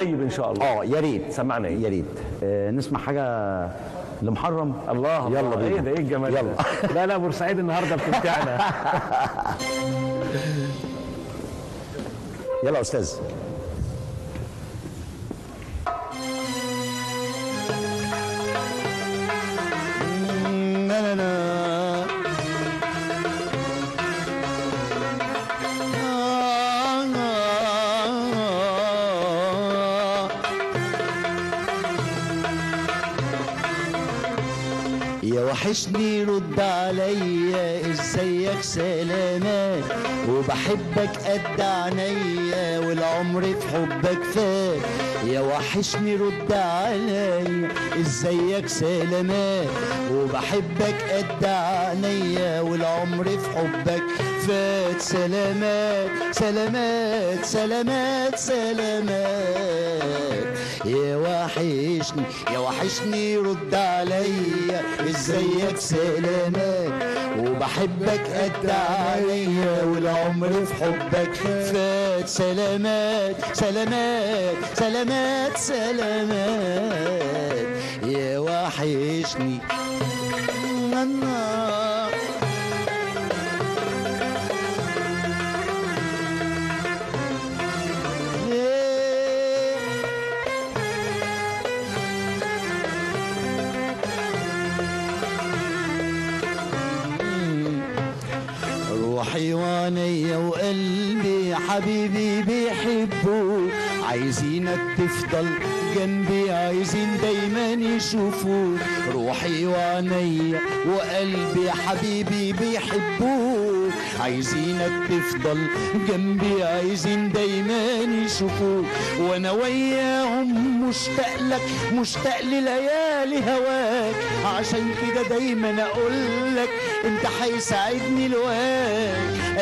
طيب ان شاء الله. يا ريت سمعنا ايه؟ يا ريت نسمع حاجه لمحرم. الله يلا بينا. ايه ده، ايه الجمال ده؟ يلا. لا لا، بورسعيد النهارده بتمتعنا. يلا يا استاذ. يا وحشني رد عليا، ازيك سلامات، وبحبك قد عينيا والعمر في حبك فات. يا وحشني رد عليا، ازيك سلامات، وبحبك قد عينيا والعمر في حبك فات. سلامات سلامات سلامات سلامات. يا وحشني يا وحشني رد عليا، ازيك سلامات، وبحبك قد عينيا والعمر في حبك فات. سلامات سلامات سلامات سلامات. يا وحشني روحي وعينيا وقلبي حبيبي بيحبوك، عايزينك تفضل جنبي، عايزين دايما يشوفوك. روحي وعينيا وقلبي حبيبي بيحبوك، عايزينك تفضل جنبي، عايزين دايما يشوفوك. وانا وياهم مشتاق لك، مشتاق لليالي هواك، عشان كده دايما اقول لك انت هيساعدني الواك.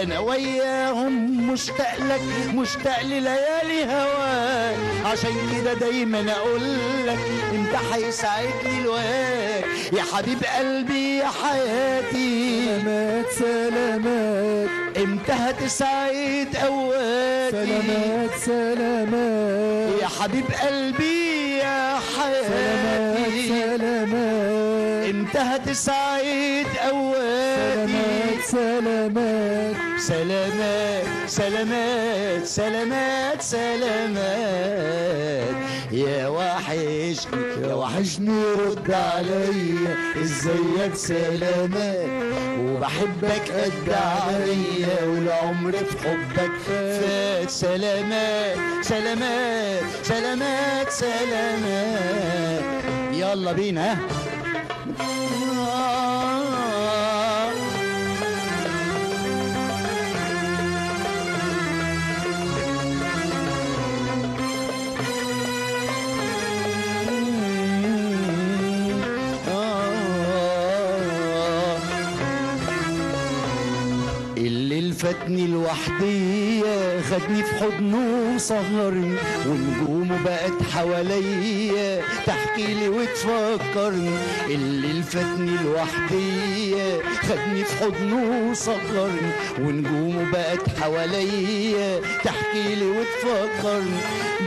انا وياهم مشتاق لك، مشتاق لليالي هواك، عشان كده دايما اقول لك انت هيساعدني الواك. يا حبيب قلبي يا حياتي، سلامات سلامات، امتى هتسعد اوقاتي. سلامات سلامات يا حبيب قلبي يا حياتي، سلامات امتى هتسعد اوقاتي. سلامات سلامات سلامات سلامات سلامات. يا وحشني يا وحشني رد عليا، ازيك سلامات، وبحبك قد عينيا والعمر في حبك فات. سلامات سلامات سلامات سلامات. يلا بينا. الليل فاتني لوحديا، خدني في حضنه وسهرني، ونجومه بقت حواليا تحكي لي وتفكرني. الليل فاتني لوحديا، خدني في حضنه وسهرني، ونجومه بقت حواليا تحكي لي وتفكرني.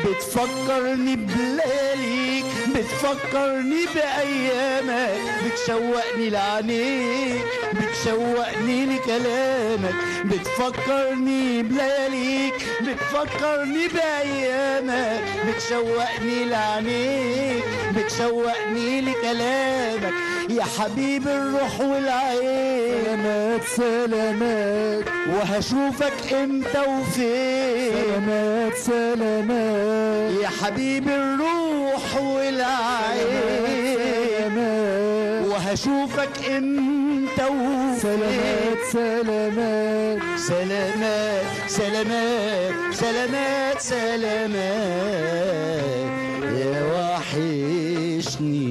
بتفكرني بلياليك، بتفكرني بأيامك، بتشوقني لعينيك، بتشوقني لكلامك. بتفكرني بلياليك، بتفكرني بأيامك، بتشوقني لعينيك، بتشوقني لكلامك. يا حبيب الروح والعين، سلامات سلامات، وهشوفك امتى وفين. سلامات سلامات، يا حبيب الروح والعين، سلامات وهشوفك امتى وفين. سلامات سلامات سلامات سلامات سلامات سلامات. يا وحشني.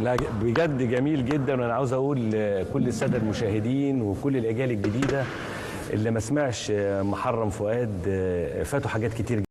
لا بجد جميل جدا، وانا عاوز اقول لكل الساده المشاهدين وكل الاجيال الجديده اللي ما سمعش محرم فؤاد، فاتوا حاجات كتير.